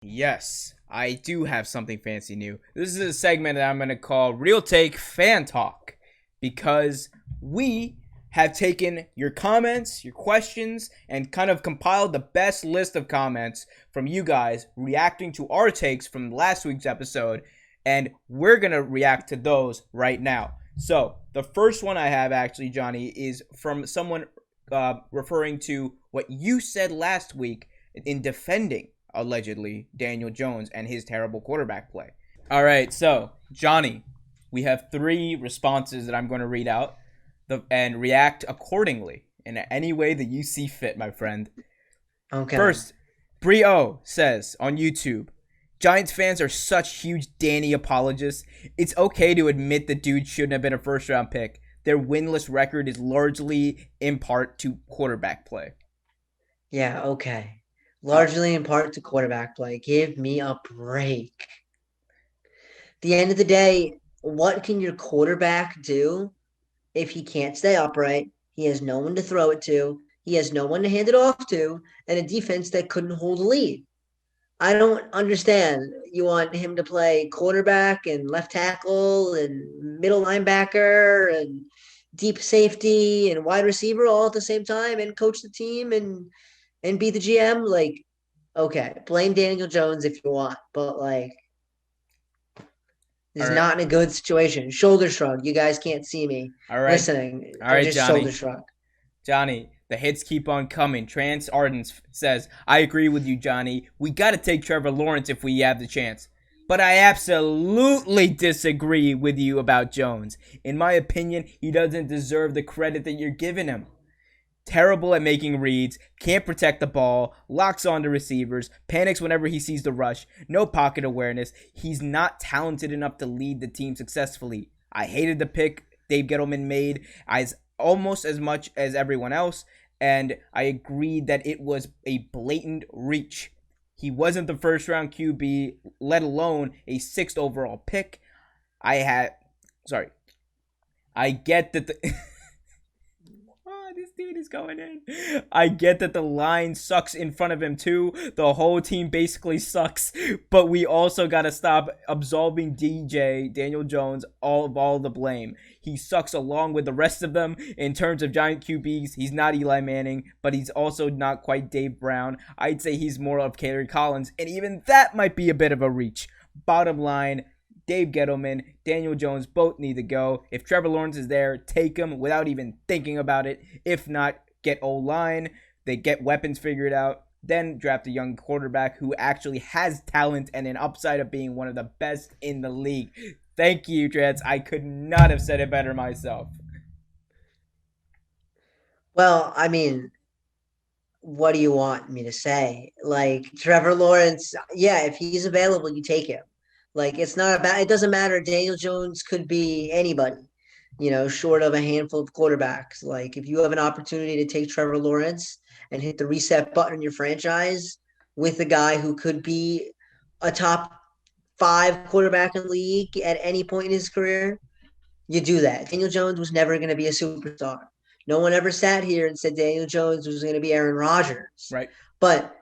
Yes, I do have something fancy new. This is a segment that I'm going to call Real Take Fan Talk because we have taken your comments, your questions, and kind of compiled the best list of comments from you guys reacting to our takes from last week's episode, and we're going to react to those right now. So, the first one I have actually, Johnny, is from someone referring to what you said last week in defending allegedly Daniel Jones and his terrible quarterback play. All right, so Johnny, we have three responses that I'm going to read out and react accordingly in any way that you see fit, my friend. Okay. First, Brio says on YouTube, Giants fans are such huge Danny apologists. It's okay to admit the dude shouldn't have been a first round pick. Their winless record is largely in part to quarterback play. Yeah, okay. Uh, Largely in part to quarterback play. Give me a break. The end of the day, what can your quarterback do if he can't stay upright? He has no one to throw it to. He has no one to hand it off to, and a defense that couldn't hold a lead. I don't understand. You want him to play quarterback and left tackle and middle linebacker and deep safety and wide receiver all at the same time and coach the team and be the GM? Like, okay, blame Daniel Jones if you want, but like, all is right, not in a good situation. Shoulder shrug. You guys can't see me all right, listening. all I right, just shoulder Johnny. shrug. Johnny, the hits keep on coming. Trans Ardens says, I agree with you, Johnny. We got to take Trevor Lawrence if we have the chance. But I absolutely disagree with you about Jones. In my opinion, he doesn't deserve the credit that you're giving him. Terrible at making reads, can't protect the ball, locks onto receivers, panics whenever he sees the rush, no pocket awareness. He's not talented enough to lead the team successfully. I hated the pick Dave Gettleman made as almost as much as everyone else, and I agreed that it was a blatant reach. He wasn't the first round QB, let alone a sixth overall pick. I had, sorry, I get that the. This dude is going in. I get that the line sucks in front of him too. The whole team basically sucks. But we also got to stop absolving Daniel Jones, all the blame. He sucks along with the rest of them in terms of giant QBs. He's not Eli Manning, but he's also not quite Dave Brown. I'd say he's more of Kerry Collins, and even that might be a bit of a reach. Bottom line, Dave Gettleman, Daniel Jones both need to go. If Trevor Lawrence is there, take him without even thinking about it. If not, get O-line. They get weapons figured out. Then draft a young quarterback who actually has talent and an upside of being one of the best in the league. Thank you, Trans. I could not have said it better myself. Well, I mean, what do you want me to say? Like Trevor Lawrence, yeah, if he's available, you take him. Like it's not about it doesn't matter. Daniel Jones could be anybody, short of a handful of quarterbacks. Like if you have an opportunity to take Trevor Lawrence and hit the reset button in your franchise with a guy who could be a top five quarterback in the league at any point in his career, you do that. Daniel Jones was never going to be a superstar. No one ever sat here and said Daniel Jones was going to be Aaron Rodgers. Right. But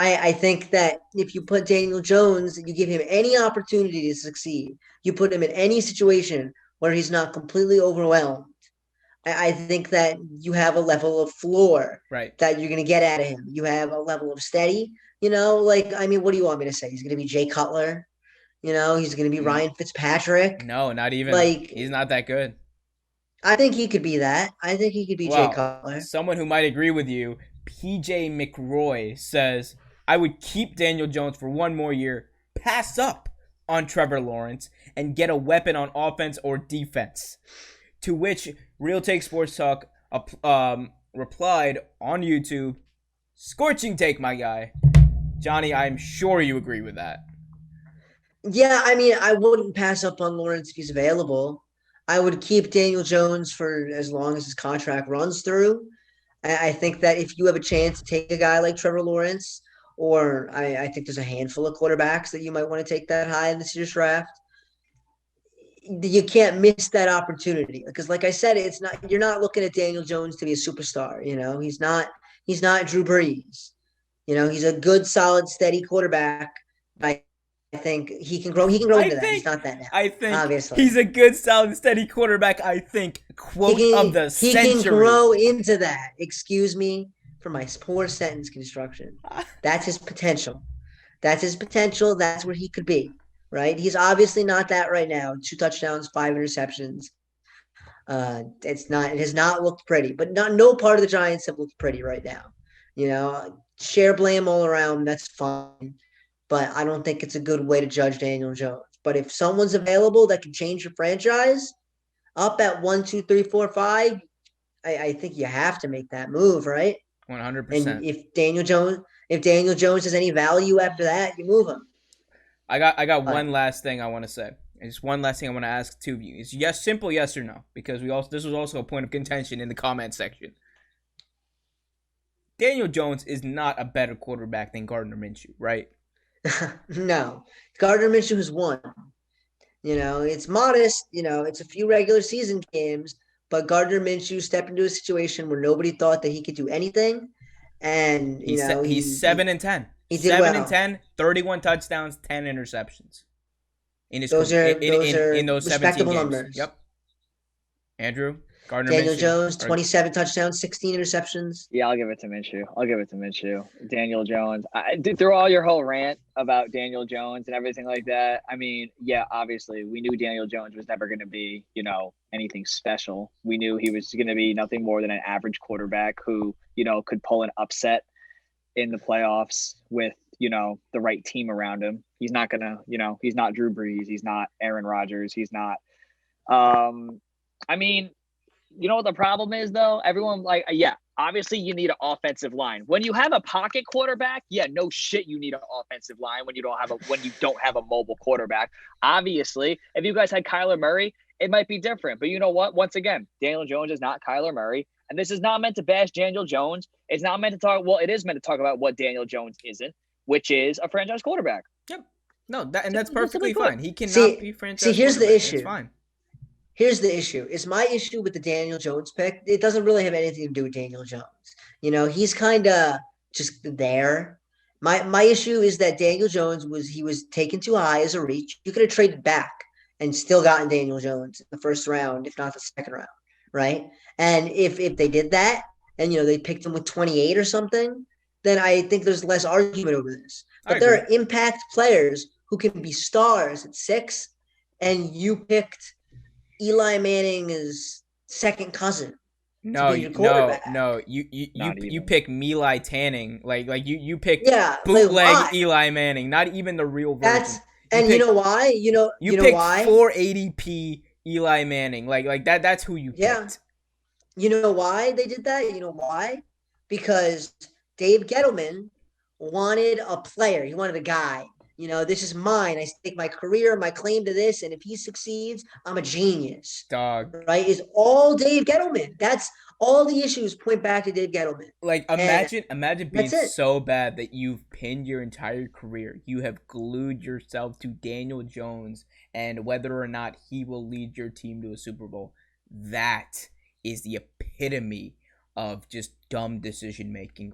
I think that if you put Daniel Jones, you give him any opportunity to succeed, you put him in any situation where he's not completely overwhelmed. I think that you have a level of floor Right. that you're going to get out of him. You have a level of steady. I mean, what do you want me to say? He's going to be Jay Cutler. He's going to be Ryan Fitzpatrick. No, not even. Like, He's not that good. I think he could be that. I think he could be Jay Well, Cutler. someone who might agree with you, PJ McRoy says, I would keep Daniel Jones for one more year, pass up on Trevor Lawrence, and get a weapon on offense or defense. To which Real Take Sports Talk replied on YouTube, scorching take, my guy. Johnny, I'm sure you agree with that. Yeah, I mean, I wouldn't pass up on Lawrence if he's available. I would keep Daniel Jones for as long as his contract runs through. I think that if you have a chance to take a guy like Trevor Lawrence, or I think there's a handful of quarterbacks that you might want to take that high in this year's draft, you can't miss that opportunity. Because like I said, you're not looking at Daniel Jones to be a superstar. He's not Drew Brees. He's a good, solid, steady quarterback I think he can grow. He can grow I into that. He's think, not that now, I think he's obviously. a good, solid, steady quarterback. I think quote of the He can century. grow into that. Excuse me for my poor sentence construction. That's his potential. That's his potential. That's where he could be. Right. He's obviously not that right now. 2 touchdowns, 5 interceptions. It's not. It has not looked pretty. But not no part of the Giants have looked pretty right now. Share blame all around. That's fine. But I don't think it's a good way to judge Daniel Jones. But if someone's available that can change your franchise up at 1, 2, 3, 4, 5, I think you have to make that move, right? And 100%. if Daniel Jones has any value after that, you move him. I got But one last thing I want to say. And just one last thing I want to ask two of you. It's yes, simple yes or no, because this was also a point of contention in the comment section. Daniel Jones is not a better quarterback than Gardner Minshew, right? no, Gardner Minshew has won. It's modest. It's a few regular season games, but Gardner Minshew stepped into a situation where nobody thought that he could do anything, and He's he 7-10. he did Seven and well. 10, 31 touchdowns, 10 interceptions in his Those career are those in are those 17 respectable games. numbers. Yep. Andrew, Gardner Daniel Minshew. Jones, 27 touchdowns, 16 interceptions. Yeah, I'll give it to Minshew. I'll give it to Minshew. Daniel Jones. Through all your whole rant about Daniel Jones and everything like that, I mean, yeah, obviously we knew Daniel Jones was never going to be, anything special. We knew he was going to be nothing more than an average quarterback who, could pull an upset in the playoffs with, the right team around him. He's not going to, he's not Drew Brees. He's not Aaron Rodgers. He's not. I mean, you know what the problem is, though? Everyone, yeah, obviously you need an offensive line. When you have a pocket quarterback, yeah, no shit, you need an offensive line when you don't have a mobile quarterback. Obviously, if you guys had Kyler Murray, it might be different. But you know what? Once again, Daniel Jones is not Kyler Murray. And this is not meant to bash Daniel Jones. It's not meant to talk. Well, it is meant to talk about what Daniel Jones isn't, which is a franchise quarterback. Yep. No, that's perfectly fine. fine. He cannot be franchise here's the issue. It's fine. Here's the issue. It's my issue with the Daniel Jones pick. It doesn't really have anything to do with Daniel Jones. He's kind of just there. My issue is that Daniel Jones was taken too high as a reach. You could have traded back and still gotten Daniel Jones in the first round, if not the second round, right? And if they did that and they picked him with 28 or something, then I think there's less argument over this. But there are impact players who can be stars at 6, and you picked Eli Manning's second cousin. No. You pick Eli Tanning. Like you pick bootleg Eli Manning, not even the real version. You know why? You picked why? 480p Eli Manning. Like that. That's who you picked. Yeah. You know why they did that? You know why? Because Dave Gettleman wanted a player. He wanted a guy. This is mine. I stake my career, my claim to this, and if he succeeds, I'm a genius. Dog. Right? Is all Dave Gettleman. That's all the issues point back to Dave Gettleman. Like imagine being so bad that you've pinned your entire career. You have glued yourself to Daniel Jones and whether or not he will lead your team to a Super Bowl. That is the epitome of just dumb decision making